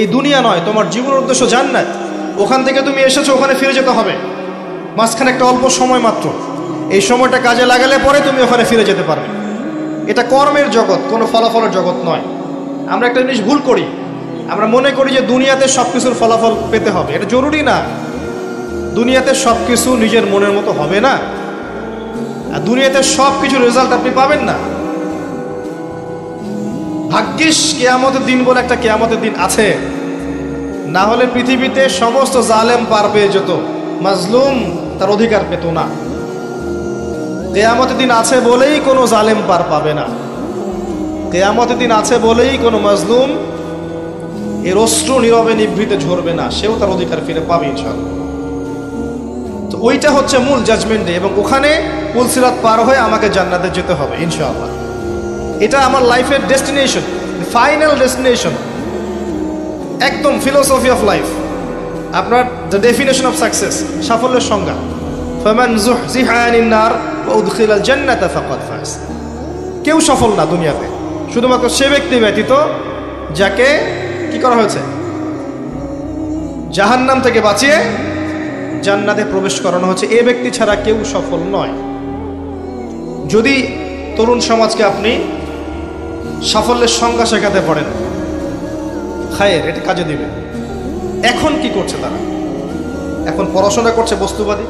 এই দুনিয়া নয়, তোমার জীবনের উদ্দেশ্য জান্নাত। ওখান থেকে তুমি এসেছো, ওখানে ফিরে যেতে হবে। মাঝখানে একটা অল্প সময় মাত্র, এই সময়টা কাজে লাগালে পরে তুমি ওখানে ফিরে যেতে পারবে। এটা কর্মের জগৎ, কোনো ফলাফলের জগৎ নয়। আমরা একটা জিনিস ভুল করি, আমরা মনে করি যে দুনিয়াতে সব কিছুর ফলাফল পেতে হবে। এটা জরুরি না। দুনিয়াতে সব কিছু নিজের মনের মতো হবে না, আর দুনিয়াতে সব কিছু রেজাল্ট আপনি পাবেন না। ভাগ্যিস কিয়ামতের দিন বলে একটা কিয়ামতের দিন আছে, না হলে পৃথিবীতে সমস্ত জালেম পার পেয়ে যেত, মাজলুম তার অধিকার পেত না। কিয়ামতের দিন আছে বলেই কোনো জালেম পার পাবে না। কিয়ামতের দিন আছে বলেই কোনো মাজলুম এর অশ্রু নীরবে নিভৃতে ঝরবে না, সেও তার অধিকার ফিরে পাবে ইনশাআল্লাহ। তো ওইটা হচ্ছে মূল জাজমেন্ট ডে, এবং ওখানে পুলসিরাত পার হয়ে আমাকে জান্নাতে যেতে হবে ইনশাআল্লাহ। এটা আমার লাইফের ডেস্টিনেশন, ফাইনাল ডেস্টিনেশন, একদম ফিলোসফি অফ লাইফ। আপনার দ্য ডেফিনেশন অফ সাকসেস, সাফল্যের সংজ্ঞা, ফামান যুহজিহা আনিন নার ওয়া উদখিলাল জান্নাতা ফাকাদ ফাজ। কেউ সফল না দুনিয়াতে, শুধুমাত্র সে ব্যক্তি ব্যতীত যাকে কি করা হয়েছে, জাহান্নাম থেকে বাঁচিয়ে জান্নাতে প্রবেশ করানো হচ্ছে। এই ব্যক্তি ছাড়া কেউ সফল নয়। যদি তরুণ সমাজকে আপনি সাফল্যের সংজ্ঞা শেখাতে পারেন, খায়ের, এটা কাজে দিবে। এখন কি করছে তারা? এখন পড়াশোনা করছে বস্তুবাদী,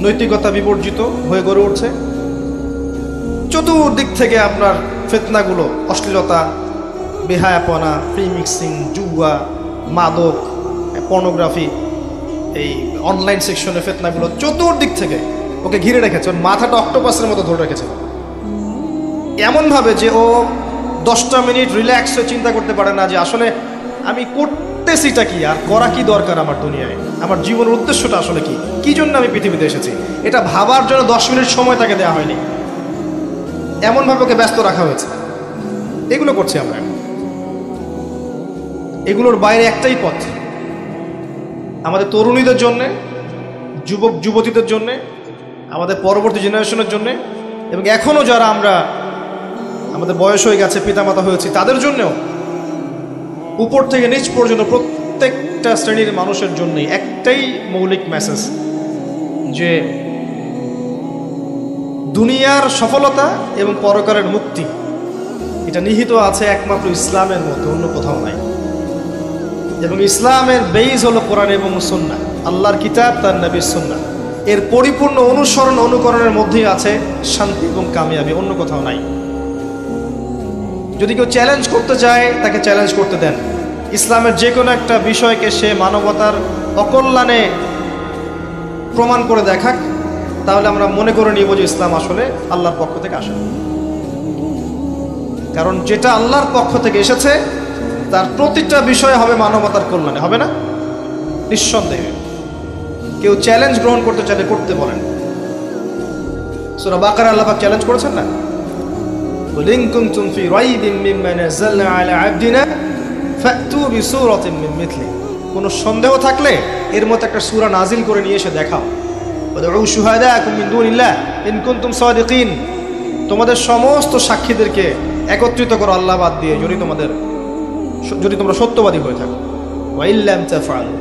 নৈতিকতা বিবর্জিত হয়ে গড়ে উঠছে। চতুর্দিক থেকে আপনার ফিতনাগুলো, অশ্লীলতা, বেহায়াপনা, ফ্রি মিক্সিং, জুয়া, মাদক, পর্নোগ্রাফি, এই অনলাইন সেকশনে ফিতনাগুলো চতুর্দিক থেকে ওকে ঘিরে রেখেছে। ওর মাথাটা অক্টোপাসের মতো ধরে রেখেছে এমনভাবে যে ও 10টা মিনিট রিল্যাক্স হয়ে চিন্তা করতে পারে না যে আসলে আমি করতেছিটা কি, আর করা কি দরকার আমার দুনিয়ায়, আমার জীবনের উদ্দেশ্যটা আসলে কি, কি জন্য আমি পৃথিবীতে এসেছি, এটা ভাবার জন্য 10 মিনিট সময় তাকে দেওয়া হয়নি। এমনভাবে ওকে ব্যস্ত রাখা হয়েছে। এগুলো করছি আমরা। এগুলোর বাইরে একটাই পথ, আমাদের তরুণীদের জন্যে, যুবক যুবতীদের জন্যে, আমাদের পরবর্তী জেনারেশনের জন্যে, এবং এখনও যারা আমরা আমাদের বয়স হয়ে গেছে, পিতামাতা হয়েছি, তাদের জন্যেও, উপর থেকে নিচ পর্যন্ত প্রত্যেকটা শ্রেণীর মানুষের জন্যই একটাই মৌলিক মেসেজ, যে দুনিয়ার সফলতা এবং পরকালের মুক্তি এটা নিহিত আছে একমাত্র ইসলামের মধ্যে, অন্য কোথাও নাই। এবং ইসলামের বেইজ হলো কোরআন এবং সুন্নাহ, আল্লাহর কিতাব, তার নবীর সুন্নাহ। এর পরিপূর্ণ অনুসরণ অনুকরণের মধ্যেই আছে শান্তি এবং কামিয়াবি, অন্য কোথাও নাই। যদি কেউ চ্যালেঞ্জ করতে চায়, তাকে চ্যালেঞ্জ করতে দেন। ইসলামের যে কোনো একটা বিষয়কে সে মানবতার অকল্যাণে প্রমাণ করে দেখাক, তাহলে আমরা মনে করে নিব যে ইসলাম আসলে আল্লাহর পক্ষ থেকে আসে। কারণ যেটা আল্লাহর পক্ষ থেকে এসেছে তার প্রতিটা বিষয় হবে মানবতার কল্যাণে, হবে না? নিঃসন্দেহে। কেউ চ্যালেঞ্জ গ্রহণ করতে চাইলে করতে বলেন। সূরা বাকারা আল্লাহ পাক চ্যালেঞ্জ করেছেন না, কুল ইন কুনতুম ফি রাইবিন মিম্মা নাযালনা আলা আবদিনা ফাতু বিসূরাতিন মিন মিথলি। কোনো সন্দেহ থাকলে এর মতো একটা সূরা নাজিল করে নিয়ে এসে দেখাও। ওয়াদউ শুহাদাকুম মিন দুনিল্লাহ ইন কুনতুম সাদিকিন। তোমাদের সমস্ত সাক্ষীদেরকে একত্রিত করো আল্লাহ বাদ দিয়ে, যদি তোমরা সত্যবাদী হয়ে থাকো। ওয়া ইল্লাম তাফআলু,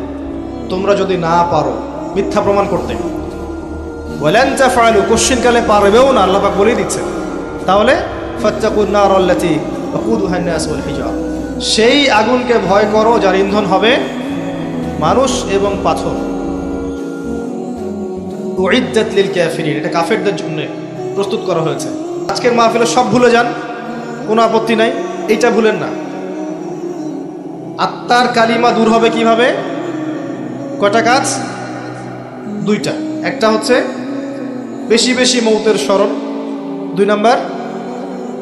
তোমরা যদি না পারো মিথ্যা প্রমাণ করতে, ওয়ালান তাফআলু, কোশ্চিনকালে পারবেও না, আল্লাহ পাক বলেই দিচ্ছে, তাহলে ফাত্তাকুন নার আল্লাতী ওয়াকুদুহা আন-নাস ওয়াল হিজারা, সেই আগুনকে ভয় করো যার ইন্ধন হবে মানুষ এবং পাথর। উইদ্দাত লিল কাফিরিন, এটা কাফেরদের জন্য প্রস্তুত করা হয়েছে। আজকের মাহফিলে সব ভুলে যান, কোনো আপত্তি নাই, এইটা ভুলেন না। আত্মার কালিমা দূর হবে কিভাবে? কয়টা কাজ? দুইটা। একটা হচ্ছে বেশি বেশি মৌতের স্মরণ, 2 নাম্বার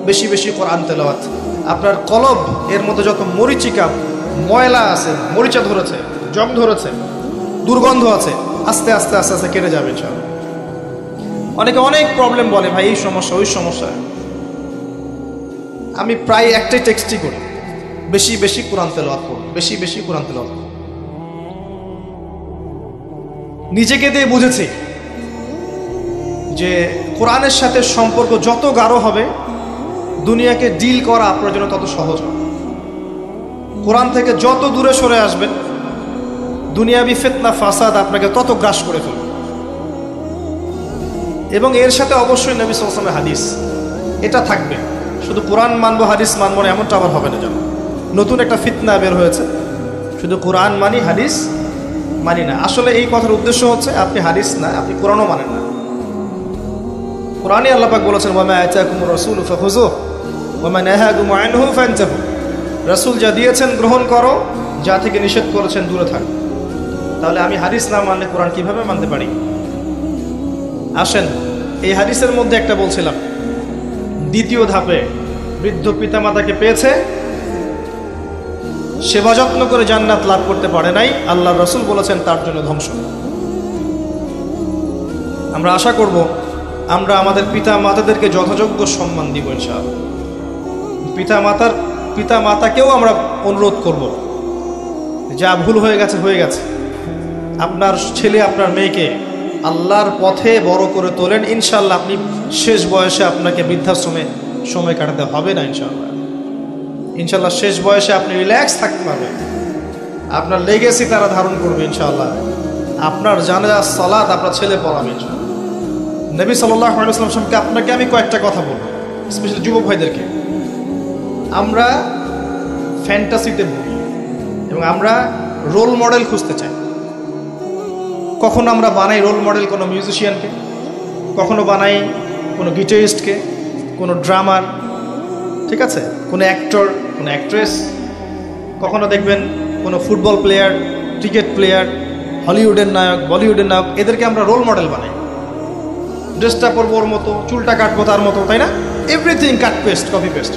বেশি বেশি কোরআন তেলাওয়াত। আপনার কলব এর মধ্যে যত মরিচিকা ময়লা আছে, মরিচা ধরেছে, জং ধরেছে, দুর্গন্ধ আছে, আস্তে আস্তে আস্তে আস্তে কেটে যাবে ইনশাআল্লাহ। অনেকে অনেক প্রবলেম বলে, ভাই এই সমস্যা ওই সমস্যা। আমি প্রায় একটাই টেক্সটই করি, বেশি বেশি কোরআন তেলাওয়াত করুন, বেশি বেশি কোরআন তেলাওয়াত করুন। নিজেকে দিয়ে বুঝেছি যে কোরআনের সাথে সম্পর্ক যত গাঢ় হবে, দুনিয়াকে ডিল করা আপনার জন্য তত সহজ হবে। কোরআন থেকে যত দূরে সরে আসবেন, দুনিয়াবি ফিতনা ফাসাদ আপনাকে তত গ্রাস করে ফেলবে। এবং এর সাথে অবশ্যই নবী সাল্লাল্লাহু আলাইহি ওয়াসাল্লামের হাদিস এটা থাকবে। শুধু কোরআন মানবো হাদিস মানবো না এমনটা আবার হবে না। যেন নতুন একটা ফিতনা বের হয়েছে, শুধু কোরআন মানি হাদিস মানি না। আসলে এই কথার উদ্দেশ্য হচ্ছে আপনি হাদিস না, আপনি কোরআনও মানেন না। কোরআনে আল্লাহ পাক বলেছেন, ওয়ামা আতাকুমুর রাসূলু ফাখুযুহু ওয়ামা নাহাকুম আনহু ফান্তাহু। রাসূল যা দিয়েছেন গ্রহণ করো, যা থেকে নিষেধ করেছেন দূরে থাকো। তাহলে আমি হাদিস না মানলে কোরআন কিভাবে মানতে পারি? আসেন, এই হাদিসের মধ্যে একটা বলছিলাম, দ্বিতীয় ধাপে বৃদ্ধ পিতামাতাকে পেয়েছে, সেবা যত্ন করে জান্নাত লাভ করতে পারে নাই, আল্লাহর রাসূল বলেছেন তার জন্য ধ্বংস। আমরা আশা করব আমরা আমাদের পিতা মাতাদেরকে যথাযোগ্য সম্মান দিব ইনশাআল্লাহ। পিতা মাতাকেও আমরা অনুরোধ করব, যা ভুল হয়ে গেছে হয়ে গেছে। আপনার ছেলে আপনার মেয়েকে আল্লাহর পথে বড় করে তোলেন, ইনশাআল্লাহ আপনি শেষ বয়সে আপনাকে বৃদ্ধাশ্রমে সময় কাটাতে হবে না। ইনশাআল্লাহ শেষ বয়সে আপনি রিল্যাক্স থাকতে পারবেন। আপনার লেগেসি তারা ধারণ করবে ইনশাআল্লাহ। আপনার জানাজা সালাত আপনার ছেলে পড়াবে ইনশাআল্লাহ। নবী সাল্লাল্লাহু আলাইহি ওয়াসাল্লাম সম্পর্কে আপনাকে আমি কয়েকটা কথা বলবো, স্পেশালি যুবক ভাইদেরকে। আমরা ফ্যান্টাসিতে ভুগি এবং আমরা রোল মডেল খুঁজতে চাই। কখনো আমরা বানাই রোল মডেল কোনো মিউজিশিয়ানকে, কখনো বানাই কোনো গিটারিস্টকে, কোনো ড্রামার, ঠিক আছে, কোনো অ্যাক্টর, কোনো অ্যাক্ট্রেস। কখনো দেখবেন কোনো ফুটবল প্লেয়ার, ক্রিকেট প্লেয়ার, হলিউডের নায়ক, বলিউডের নায়ক, এদেরকে আমরা রোল মডেল বানাই। ড্রেসটা পরবো ওর মতো, চুলটা কাটবো তার মতো, তাই না? Everything cut paste, copy paste.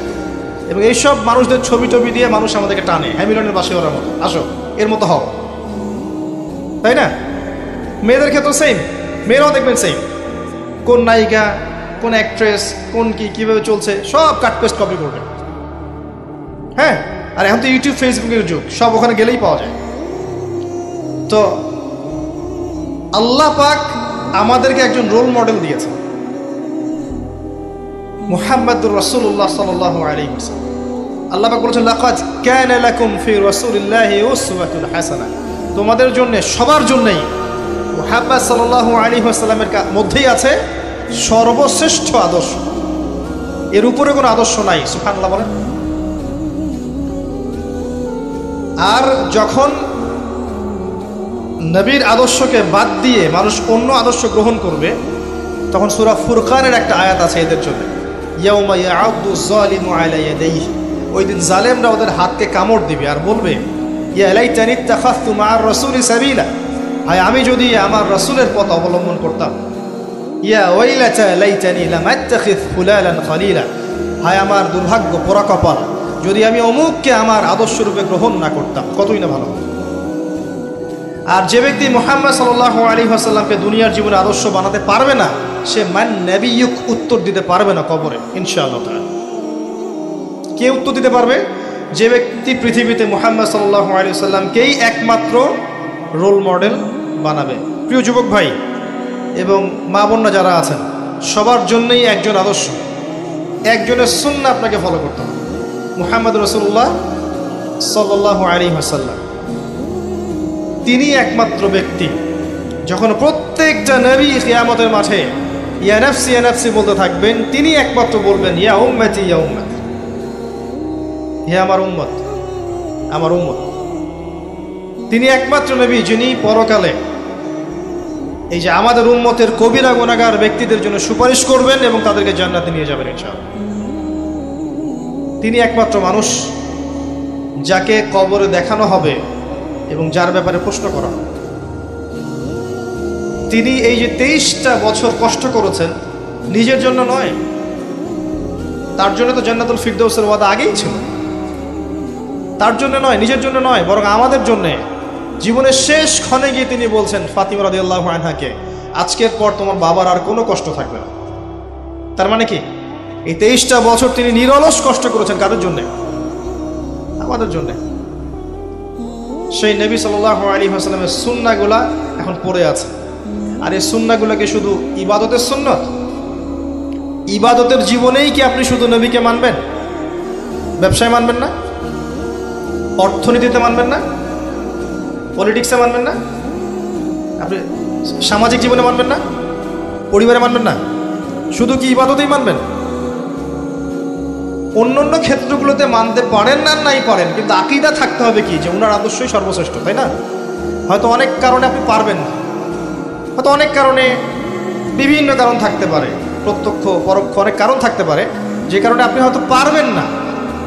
এবং এইসব মানুষদের ছবি টবি দিয়ে মানুষ আমাদেরকে টানে, হ্যামিলনের বাসে ওরার মতো, আসো এর মতো হও, তাই না? মেয়েদের ক্ষেত্রে সেম, মেয়েরাও দেখবেন সেম। কোন নায়িকা, কোন অ্যাক্ট্রেস, কোন কীভাবে চলছে, সব কাট পেস্ট কপি করবে। হ্যাঁ, আর এখন তো ইউটিউব ফেসবুকের যুগ, সব ওখানে গেলেই পাওয়া যায়। তো আল্লাহ পাক আমাদেরকে একজন রোল মডেল দিয়েছে, মুহাম্মাদুর রাসূলুল্লাহ সাল্লাল্লাহু আলাইহি ওয়াসাল্লাম। আল্লাহ পাক বলেছেন, লাকাদ কানা লাকুম ফি রাসূলিল্লাহি উসওয়াতুন হাসানাহ। তোমাদের জন্য, সবার জন্যই মুহাম্মদ সাল্লাল্লাহু আলাইহি ওয়াসাল্লামের মধ্যেই আছে সর্বশ্রেষ্ঠ আদর্শ। এর উপরে কোনো আদর্শ নাই, সুবহানাল্লাহ বলেন। আর যখন নবীর আদর্শকে বাদ দিয়ে মানুষ অন্য আদর্শ গ্রহণ করবে, তখন সূরা ফুরকানের একটা আয়াত আছে এদের জন্য, ইয়াউমা ইয়াউদ্দু যালিমু আলা ইয়াদাইহি। ওই দিন জালেমরা ওদের হাতকে কামড় দিবে আর বলবে, ইয়া লাইতানি ইত্তাখাযতু মা'আর রাসূলি সাবিলা। হায় আমি যদি আমার রাসূলের পথ অবলম্বন করতাম। ইয়া ওয়াইলাতা লাইতানি লাম আত্তাখিয ফুলালান খলিলা। হায় আমার দুর্ভাগ্য, পোড়া কপাল, যদি আমি অমুককে আমার আদর্শ রূপে গ্রহণ না করতাম, কতই না ভালো। আর যে ব্যক্তি মুহাম্মদ সাল্লাল্লাহু আলাইহি ওয়াসাল্লামকে দুনিয়ার জীবনে আদর্শ বানাতে পারবে না, সে মান নাবিয়ুক উত্তর দিতে পারবে না কবরে ইনশাআল্লাহ তাআলা। কে উত্তর দিতে পারবে? যে ব্যক্তি পৃথিবীতে মুহাম্মদ সাল্লাল্লাহু আলাইহি ওয়াসাল্লামকেই একমাত্র রোল মডেল বানাবে। প্রিয় যুবক ভাই এবং মা বোনরা যারা আছেন, সবার জন্যই একজন আদর্শ, একজনের সুন্নাহ আপনাকে ফলো করতে হবে। মুহাম্মদ রাসূলুল্লাহ সাল্লাল্লাহু আলাইহি ওয়াসাল্লাম তিনি একমাত্র ব্যক্তি, যখন প্রত্যেকটা নবী কিয়ামতের মাঠে ইয়া নাফসি ইয়া নাফসি বলতে থাকবেন, তিনি একমাত্র বলবেন ইয়া উম্মতি ইয়া উম্মতি, হে আমার উম্মত, আমার উম্মত। তিনি একমাত্র নবী যিনি পরকালে এই যে আমাদের উম্মতের কবিরা গুনাহগার ব্যক্তিদের জন্য সুপারিশ করবেন এবং তাদেরকে জান্নাতে নিয়ে যাবেন ইনশাআল্লাহ। তিনি একমাত্র মানুষ যাকে কবরে দেখানো হবে এবং যার ব্যাপারে প্রশ্ন করা হবে। তিনি এই যে 23টা বছর কষ্ট করেছেন, নিজের জন্য নয়, তার জন্য তো জান্নাতুল ফিরদৌসের ওয়াদা আগেই ছিল। তার জন্য নয়, নিজের জন্য নয়, বরং আমাদের জন্যে। জীবনের শেষ ক্ষণে গিয়ে তিনি বলছেন ফাতিমা রাদিয়াল্লাহু আনহাকে, আজকের পর তোমার বাবার আর কোনো কষ্ট থাকবে না। তার মানে কি, এই 23টা বছর তিনি নিরলস কষ্ট করেছেন কাদের জন্যে? আমাদের জন্যে। সেই নবী সাল্লাল্লাহু আলাইহি ওয়াসাল্লামের সুন্নাহগুলা এখন পড়ে আছে। আর এই সুন্নাহগুলোকে শুধু ইবাদতের সুন্নাত, ইবাদতের জীবনেই কি আপনি শুধু নবীকে মানবেন, ব্যবসায় মানবেন না? অর্থনীতিতে মানবেন না, পলিটিক্সে মানবেন না, আপনি সামাজিক জীবনে মানবেন না, পরিবারে মানবেন না, শুধু কি ইবাদতেই মানবেন? অন্যান্য ক্ষেত্রগুলোতে মানতে পারেন না, নাই পারেন, কিন্তু আকীদা থাকতে হবে কি যে ওনার আদর্শই সর্বশ্রেষ্ঠ, তাই না? হয়তো অনেক কারণে আপনি পারবেন না, হয়তো অনেক কারণে, বিভিন্ন কারণ থাকতে পারে, প্রত্যক্ষ পরোক্ষ অনেক কারণ থাকতে পারে, যে কারণে আপনি হয়তো পারবেন না,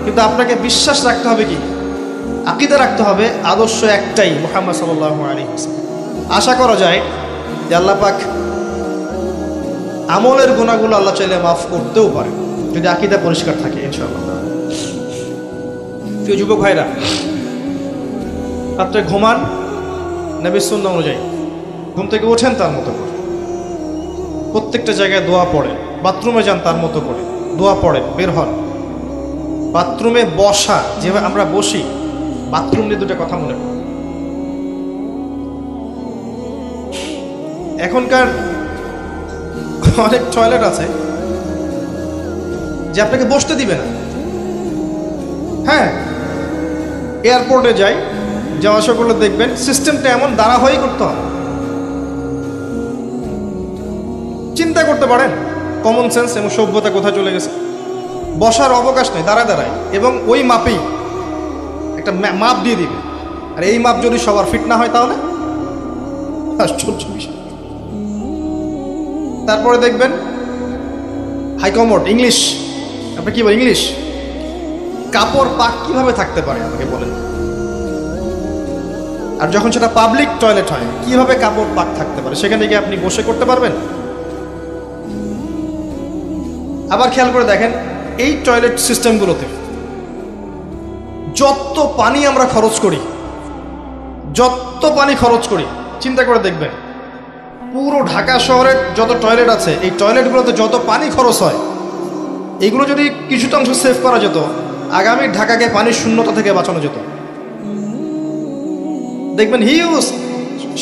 কিন্তু আপনাকে বিশ্বাস রাখতে হবে কি, আকীদা রাখতে হবে, আদর্শ একটাই, মুহাম্মদ সাল্লাল্লাহু আলাইহি ওয়াসাল্লাম। আশা করা যায় যে আল্লাহ পাক আমলের গুনাহগুলো আল্লাহ চাইলে মাফ করতেও পারে যদি আকীদা পরিষ্কার থাকে, ইনশাআল্লাহ। প্রিয় যুবক ভাইরা, রাত্রে ঘুমান নবীর সুন্নাহ অনুযায়ী, ঘুম থেকে ওঠেন তার মতো করে, প্রত্যেকটা জায়গায় দোয়া পড়েন, বাথরুমে যান তার মতো করে, দোয়া পড়েন, বের হন। বাথরুমে বসা, যেভাবে আমরা বসি, বাথরুম নিয়ে দুটো কথা মনে করি। এখনকার অনেক টয়লেট আছে যে আপনাকে বসতে দিবে না। হ্যাঁ, এয়ারপোর্টে যাওয়া আসা করলে দেখবেন সিস্টেমটা এমন দাঁড়া হয়েই করতে হবে। চিন্তা করতে পারেন কমন সেন্স এবং সভ্যতা কোথায় চলে গেছে। বসার অবকাশ নেই, দাঁড়ায়, এবং ওই মাপেই একটা মাপ দিয়ে দিবে। আর এই মাপ যদি সবার ফিট না হয় তাহলে আশ্চর্য বিষয়। তারপরে দেখবেন হাইকমোড ইংলিশ, আপনি কি বলেন ইংলিশ, কাপড় পাক কিভাবে থাকতে পারে আমাকে বলেন। আর যখন সেটা পাবলিক টয়লেট হয়, কিভাবে কাপড় পাক থাকতে পারে? সেখানে গিয়ে আপনি বসে করতে পারবেন? আবার খেয়াল করে দেখেন, এই টয়লেট সিস্টেমগুলোতে যত পানি আমরা খরচ করি, চিন্তা করে দেখবেন, পুরো ঢাকা শহরের যত টয়লেট আছে, এই টয়লেটগুলোতে যত পানি খরচ হয়, এগুলো যদি কিছুটা অংশ সেভ করা যেত, আগামী ঢাকাকে পানির শূন্যতা থেকে বাঁচানো যেত। দেখবেন হিউজ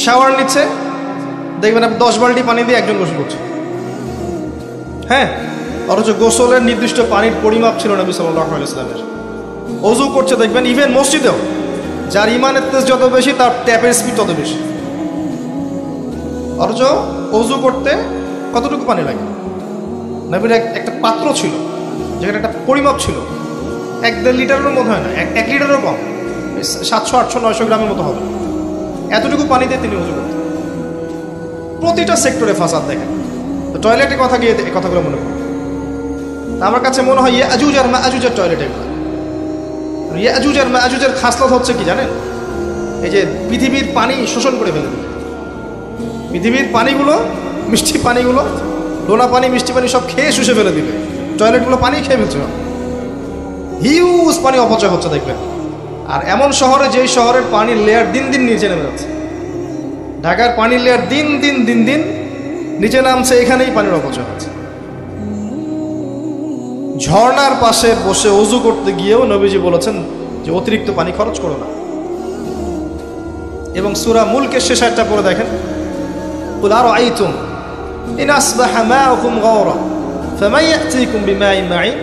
শাওয়ার নিচ্ছে, দেখবেন আপনি 10 বালতি পানি দিয়ে একজন গোসল করছে। হ্যাঁ, অথচ গোসলের নির্দিষ্ট পানির পরিমাপ ছিল নবী সাল্লাল্লাহু আলাইহি ওয়াসাল্লামের। ওযু করছে দেখবেন, ইভেন মসজিদেও যার ইমানের তেজ যত বেশি, তার ট্যাপের স্পিড তত বেশি। অথচ ওযু করতে কতটুকু পানি লাগে? নবীর একটা পাত্র ছিল, যেখানে একটা পরিমাপ ছিল, 1-1.5 লিটারের মতো হয় না, 1 লিটারও কম, 700, 800, 900 গ্রামের মতো হবে। এতটুকু পানিতে তিনি ওযু করতেন। প্রতিটা সেক্টরে ফাসাদ দেখেন। তো টয়লেটের কথা গিয়ে এই কথাগুলো মনে করেন। আমার কাছে মনে হয় ইয়াজুজ আর মাজুজের টয়লেট এগুলো। ইয়াজুজ আর মাজুজের খাসলত হচ্ছে কি জানেন? এই যে পৃথিবীর পানি শোষণ করে ফেলে দিবে। পৃথিবীর পানিগুলো, মিষ্টি পানিগুলো, লোনা পানি, মিষ্টি পানি সব খেয়ে শুষে ফেলে দিবে। টয়লেটগুলো পানি খেয়ে ফেলছে, হিউজ পানি অপচয় হচ্ছে দেখবেন। আর এমন শহরে, যেই শহরের পানির লেয়ার দিন দিন নিচে নেমে যাচ্ছে, ঢাকার পানির লেয়ার দিন দিন নিচে নামছে, এখানেই পানির অপচয় হচ্ছে। ঝর্ণার পাশে বসে ওযু করতে গিয়েও নবীজি বলেছেন যে অতিরিক্ত পানি খরচ করো না। এবং সূরা মুলকের শেষ আয়াতটা পড়ে দেখেন, কুল আরাআইতুম ইন আসবাহা মাউকুম গাওরা ফামান ইয়াতিকুম বিমাইন মাইন।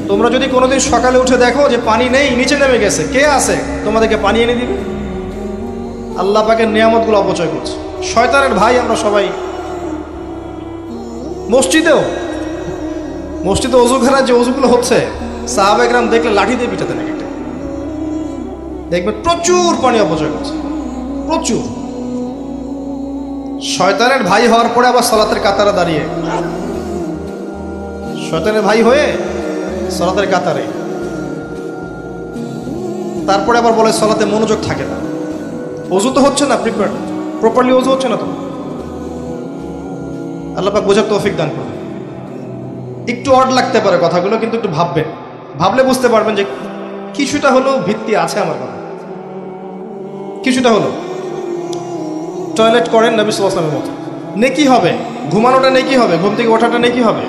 তোমরা যদি কোনোদিন সকালে উঠে দেখো যে পানি নেই, নিচে নেমে গেছে, কে আছে তোমাদেরকে পানি এনে দিবে? আল্লাহ পাকের নিয়ামতগুলো অপচয় করছে। শয়তানের ভাই আমরা সবাই। মসজিদে ওযুখানার যে ওযুগুলো হচ্ছে, সাহাবা একরাম দেখলে লাঠি দিয়ে পিটাতেন একটা। দেখবেন প্রচুর পানি অপচয় করছে, প্রচুর। শয়তানের ভাই হওয়ার পরে আবার সালাতের কাতারে দাঁড়িয়ে, শয়তানের ভাই হয়ে সালাতের কাতারে, তারপরে আবার বলে সালাতে মনোযোগ থাকে না। ওযু তো হচ্ছে না, প্রপারলি ওযু হচ্ছে না। তো আল্লাহ পাক বোঝার তৌফিক দান করুন। একটু অড লাগতে পারে কথাগুলো, কিন্তু একটু ভাববেন, ভাবলে বুঝতে পারবেন যে কিছুটা হলেও ভিত্তি আছে আমার কথা, কিছুটা হলেও। টয়লেট করেন নবী সাল্লাল্লাহু আলাইহি ওয়াসাল্লামের মতো, নেকি হবে। ঘুমানোটা নেকি হবে, ঘুম থেকে ওঠাটা নেকি হবে।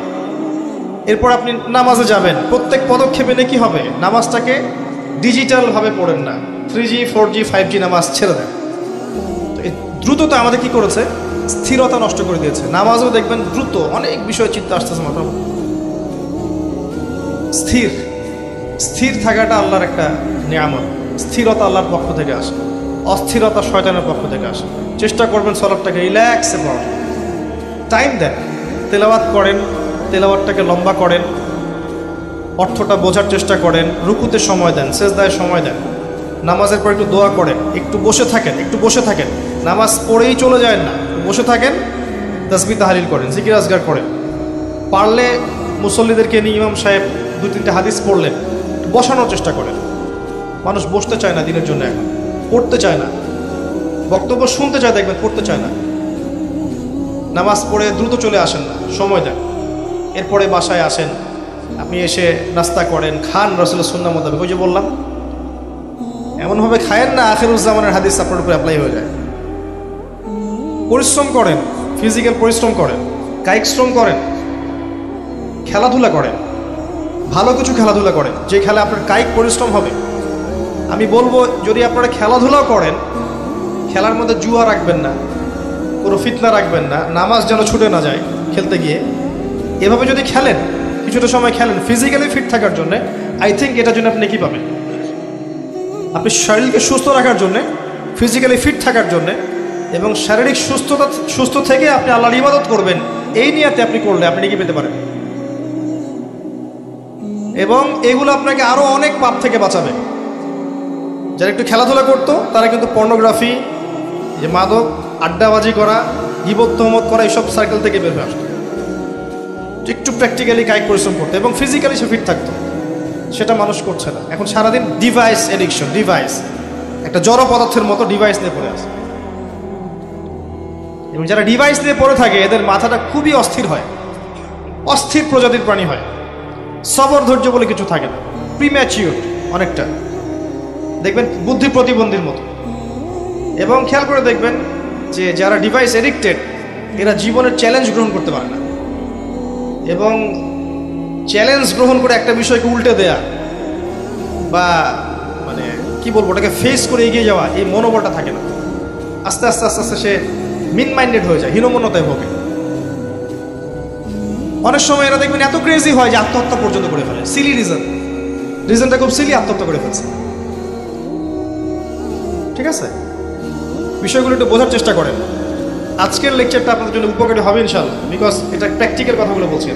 এরপর আপনি নামাজে যাবেন, প্রত্যেক পদক্ষেপে নেকি হবে। নামাজটাকে ডিজিটালভাবে পড়েন না, 3G 4G 5G নামাজ ছেড়ে দেন। তো এই দ্রুততা আমাদের কি করেছে? স্থিরতা নষ্ট করে দিয়েছে। নামাজও দেখবেন দ্রুত, অনেক বিষয় চিন্তা আসতেছে মাথা। স্থির থাকাটা আল্লাহর একটা নিয়ামত। স্থিরতা আল্লাহর পক্ষ থেকে আসে, অস্থিরতা শয়তানের পক্ষ থেকে আসে। চেষ্টা করবেন সালাতটাকে রিল্যাক্সে পড়ার, টাইম দেন, তেলাওয়াত করেন, তেলাওয়াতটাকে লম্বা করেন, অর্থটা বোঝার চেষ্টা করেন, রুকুতে সময় দেন, সেজদায় সময় দেন, নামাজের পর একটু দোয়া করেন, একটু বসে থাকেন, নামাজ পড়েই চলে যায় না, বসে থাকেন, তাসবিহ তাহলিল করেন, জিকির আজগার করেন। পারলে মুসল্লিদেরকে নিয়ে ইমাম সাহেব 2-3টা হাদিস পড়লেন, বসানোর চেষ্টা করেন। মানুষ বসতে চায় না দিনের জন্য, এখন পড়তে চায় না, বক্তব্য শুনতে চায়, দেখবেন পড়তে চায় না। নামাজ পড়ে দ্রুত চলে আসেন না, সময় দেন। এরপরে বাসায় আসেন, আপনি এসে নাস্তা করেন, খান রাসূলের সুন্নাহ মোতাবেক। ওই যে বললাম, এমনভাবে খায়েন না আখিরুজ্জামানের হাদিস আপনার উপরে অ্যাপ্লাই হয়ে যায়। পরিশ্রম করেন, ফিজিক্যাল পরিশ্রম করেন, কায়িক শ্রম করেন, খেলাধুলা করেন, ভালো কিছু খেলাধুলা করেন, যে খেলা আপনার কায়িক পরিশ্রম হবে। আমি বলবো, যদি আপনারা খেলাধুলাও করেন, খেলার মধ্যে জুয়া রাখবেন না, কোনো ফিতনা রাখবেন না, নামাজ যেন ছুটে না যায় খেলতে গিয়ে। এভাবে যদি খেলেন, কিছুটা সময় খেলেন ফিজিক্যালি ফিট থাকার জন্য, আই থিঙ্ক এটার জন্য আপনি কি পাবেন? আপনি শরীরকে সুস্থ রাখার জন্যে, ফিজিক্যালি ফিট থাকার জন্যে, এবং শারীরিক সুস্থ থেকে আপনি আল্লাহর ইবাদত করবেন, এই নিয়াতে আপনি করলে আপনি কি পেতে পারেন। এবং এগুলো আপনাকে আরও অনেক পাপ থেকে বাঁচাবে। যারা একটু খেলাধুলা করতো তারা কিন্তু পর্নোগ্রাফি, যে মাদক, আড্ডাবাজি করা, গীবত তহমত করা, এইসব সার্কেল থেকে বের হয়ে আসতো। একটু প্র্যাকটিক্যালি কায়িক পরিশ্রম করতো এবং ফিজিক্যালি সে ফিট থাকতো, সেটা মানুষ করছে না। এখন সারাদিন ডিভাইস এডিকশন, ডিভাইস একটা জড় পদার্থের মতো ডিভাইস নিয়ে পড়ে আছে। এবং যারা ডিভাইস নিয়ে পড়ে থাকে এদের মাথাটা খুবই অস্থির হয়, অস্থির প্রজাতির প্রাণী হয়, সবর ধৈর্য বলে কিছু থাকে না, প্রিম্যাচিওর অনেকটা, দেখবেন বুদ্ধি প্রতিবন্ধীর মতো। এবং খেয়াল করে দেখবেন যে যারা ডিভাইস এডিক্টেড এরা জীবনের চ্যালেঞ্জ গ্রহণ করতে পারে না, এবং চ্যালেঞ্জ গ্রহণ করে একটা বিষয়কে উল্টে দেয়া বা মানে কি বলবো ওটাকে ফেস করে এগিয়ে যাওয়া, এই মনোবলটা থাকে না। আস্তে আস্তে আস্তে আস্তে সে মিন মাইন্ডেড হয়ে যায়, হীনমন্যতায় ভোগে। অনেক সময় এরা দেখবেন এত ক্রেজি হয় যে আত্মহত্যা পর্যন্ত করে ফেলে, সিলি রিজনটা খুব সিলি, আত্মহত্যা করে ফেলছে। ঠিক আছে, বিষয়গুলো একটু বোঝার চেষ্টা করেন। আজকের লেকচারটা আপনাদের জন্য উপকারী হবে ইনশাআল্লাহ, বিকজ এটা প্র্যাকটিক্যাল কথাগুলো বলছি।